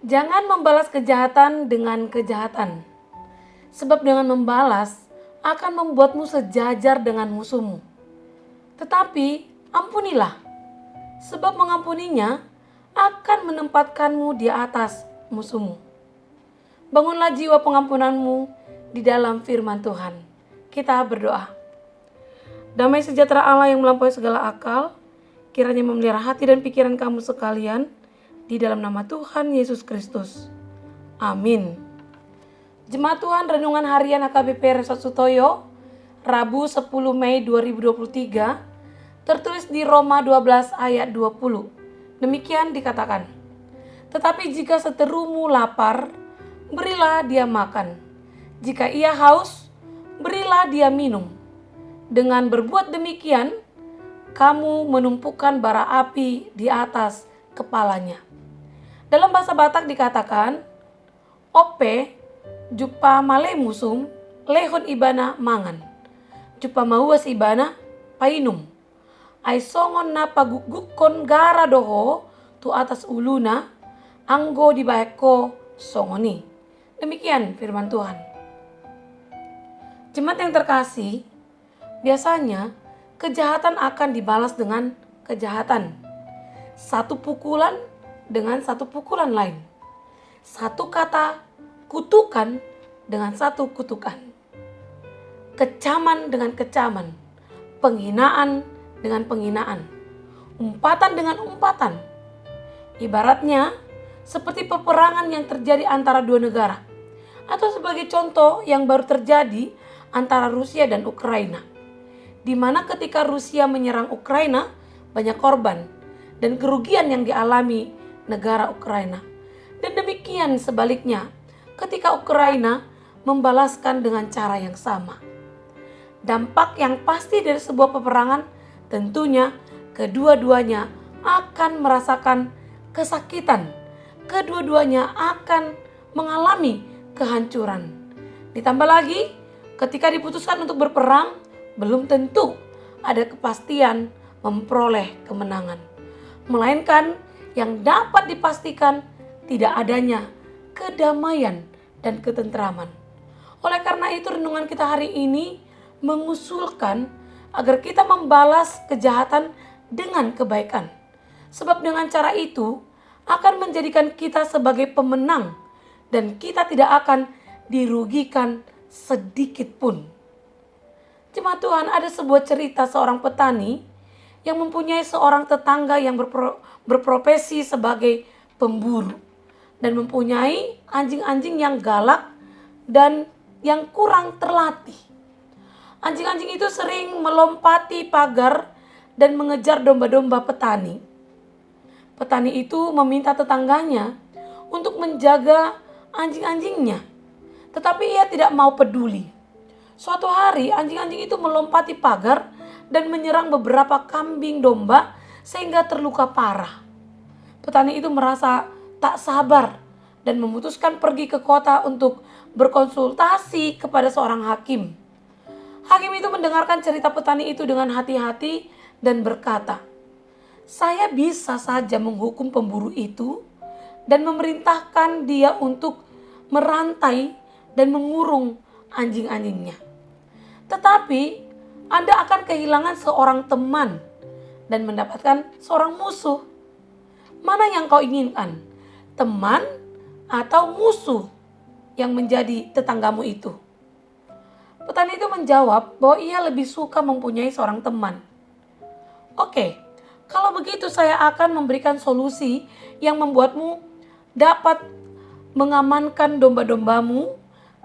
Jangan membalas kejahatan dengan kejahatan, sebab dengan membalas akan membuatmu sejajar dengan musuhmu. Tetapi ampunilah, sebab mengampuninya akan menempatkanmu di atas musuhmu. Bangunlah jiwa pengampunanmu di dalam firman Tuhan. Kita berdoa. Damai sejahtera Allah yang melampaui segala akal, kiranya memelihara hati dan pikiran kamu sekalian, di dalam nama Tuhan Yesus Kristus. Amin. Jemaat Tuhan, Renungan Harian HKBP Resort Sutoyo, Rabu 10 Mei 2023, tertulis di Roma 12 ayat 20. Demikian dikatakan, tetapi jika seterumu lapar, berilah dia makan. Jika ia haus, berilah dia minum. Dengan berbuat demikian, kamu menumpukan bara api di atas kepalanya. Dalam bahasa Batak dikatakan, Ope, jupa male musum, lehon ibana mangan. Jupa mauas ibana, painum. Ai songon na pagugukon gara doho, tu atas uluna, anggo di baheko songoni. Demikian firman Tuhan. Jemaat yang terkasih, biasanya kejahatan akan dibalas dengan kejahatan. Satu pukulan dengan satu pukulan lain. Satu kata kutukan dengan satu kutukan. Kecaman dengan kecaman. Penghinaan dengan penghinaan. Umpatan dengan umpatan. Ibaratnya seperti peperangan yang terjadi antara dua negara. Atau sebagai contoh yang baru terjadi antara Rusia dan Ukraina. Di mana ketika Rusia menyerang Ukraina, banyak korban dan kerugian yang dialami negara Ukraina. Dan demikian sebaliknya, ketika Ukraina membalaskan dengan cara yang sama. Dampak yang pasti dari sebuah peperangan, tentunya kedua-duanya akan merasakan kesakitan. Kedua-duanya akan mengalami kehancuran. Ditambah lagi, ketika diputuskan untuk berperang, belum tentu ada kepastian memperoleh kemenangan. Melainkan yang dapat dipastikan tidak adanya kedamaian dan ketentraman. Oleh karena itu renungan kita hari ini mengusulkan agar kita membalas kejahatan dengan kebaikan. Sebab dengan cara itu akan menjadikan kita sebagai pemenang dan kita tidak akan dirugikan sedikit pun. Jemaat Tuhan, ada sebuah cerita seorang petani yang mempunyai seorang tetangga yang berprofesi sebagai pemburu dan mempunyai anjing-anjing yang galak dan yang kurang terlatih. Anjing-anjing itu sering melompati pagar dan mengejar domba-domba petani. Petani itu meminta tetangganya untuk menjaga anjing-anjingnya, tetapi ia tidak mau peduli. Suatu hari anjing-anjing itu melompati pagar dan menyerang beberapa kambing domba sehingga terluka parah. Petani itu merasa tak sabar dan memutuskan pergi ke kota untuk berkonsultasi kepada seorang hakim. Hakim itu mendengarkan cerita petani itu dengan hati-hati dan berkata, "Saya bisa saja menghukum pemburu itu dan memerintahkan dia untuk merantai dan mengurung anjing-anjingnya. Tetapi Anda akan kehilangan seorang teman dan mendapatkan seorang musuh. Mana yang kau inginkan? Teman atau musuh yang menjadi tetanggamu itu?" Petani itu menjawab bahwa ia lebih suka mempunyai seorang teman. "Oke, kalau begitu saya akan memberikan solusi yang membuatmu dapat mengamankan domba-dombamu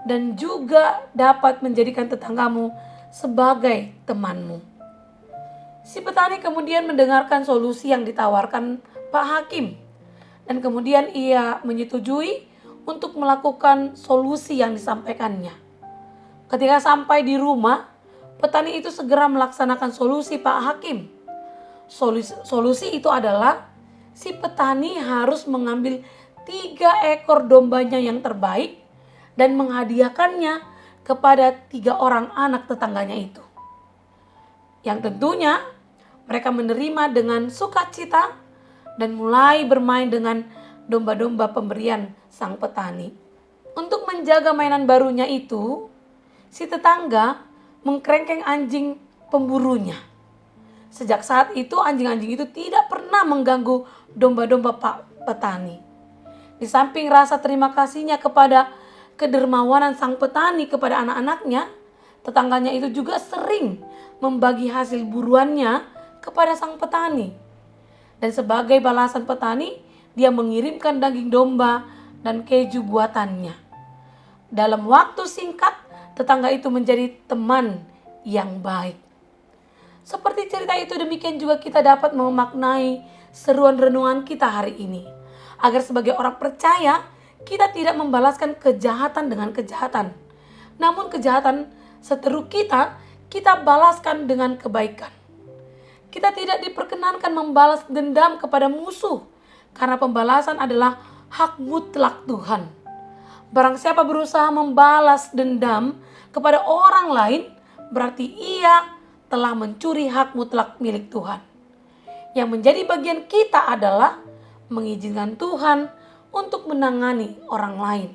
dan juga dapat menjadikan tetanggamu sebagai temanmu." Si petani kemudian mendengarkan solusi yang ditawarkan Pak Hakim dan kemudian ia menyetujui untuk melakukan solusi yang disampaikannya. Ketika sampai di rumah, petani itu segera melaksanakan solusi Pak Hakim. Solusi itu adalah si petani harus mengambil 3 ekor dombanya yang terbaik dan menghadiahkannya kepada 3 orang anak tetangganya itu. Yang tentunya mereka menerima dengan sukacita dan mulai bermain dengan domba-domba pemberian sang petani. Untuk menjaga mainan barunya itu, si tetangga mengkerengkeng anjing pemburunya. Sejak saat itu anjing-anjing itu tidak pernah mengganggu domba-domba Pak Petani. Di samping rasa terima kasihnya kepada kedermawanan sang petani kepada anak-anaknya, tetangganya itu juga sering membagi hasil buruannya kepada sang petani. Dan sebagai balasan petani, dia mengirimkan daging domba dan keju buatannya. Dalam waktu singkat, tetangga itu menjadi teman yang baik. Seperti cerita itu, demikian juga kita dapat memaknai seruan renungan kita hari ini. Agar sebagai orang percaya, kita tidak membalaskan kejahatan dengan kejahatan. Namun kejahatan seteru kita balaskan dengan kebaikan. Kita tidak diperkenankan membalas dendam kepada musuh, karena pembalasan adalah hak mutlak Tuhan. Barang siapa berusaha membalas dendam kepada orang lain, berarti ia telah mencuri hak mutlak milik Tuhan. Yang menjadi bagian kita adalah mengizinkan Tuhan untuk menangani orang lain.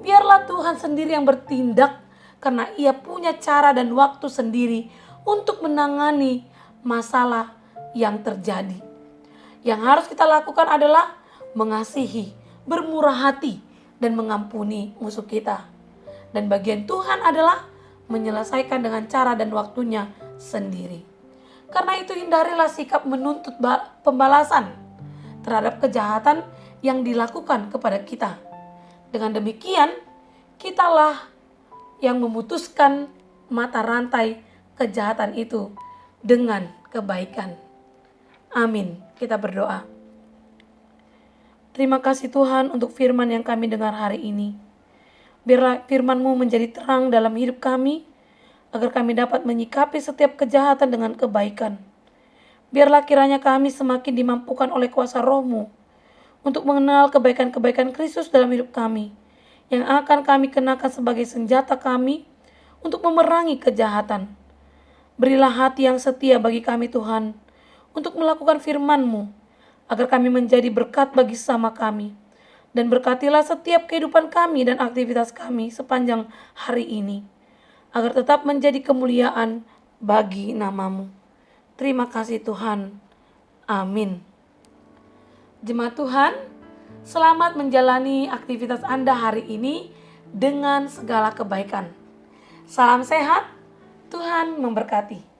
Biarlah Tuhan sendiri yang bertindak, karena ia punya cara dan waktu sendiri untuk menangani masalah yang terjadi. Yang harus kita lakukan adalah mengasihi, bermurah hati, dan mengampuni musuh kita. Dan bagian Tuhan adalah menyelesaikan dengan cara dan waktunya sendiri. Karena itu hindarilah sikap menuntut pembalasan terhadap kejahatan yang dilakukan kepada kita. Dengan demikian, kitalah yang memutuskan mata rantai kejahatan itu dengan kebaikan. Amin. Kita berdoa. Terima kasih Tuhan untuk firman yang kami dengar hari ini. Biarlah firman-Mu menjadi terang dalam hidup kami, agar kami dapat menyikapi setiap kejahatan dengan kebaikan. Biarlah kiranya kami semakin dimampukan oleh kuasa Roh-Mu untuk mengenal kebaikan-kebaikan Kristus dalam hidup kami, yang akan kami kenakan sebagai senjata kami untuk memerangi kejahatan. Berilah hati yang setia bagi kami Tuhan, untuk melakukan firman-Mu, agar kami menjadi berkat bagi sesama kami. Dan berkatilah setiap kehidupan kami dan aktivitas kami sepanjang hari ini, agar tetap menjadi kemuliaan bagi nama-Mu. Terima kasih Tuhan. Amin. Jemaat Tuhan, selamat menjalani aktivitas Anda hari ini dengan segala kebaikan. Salam sehat, Tuhan memberkati.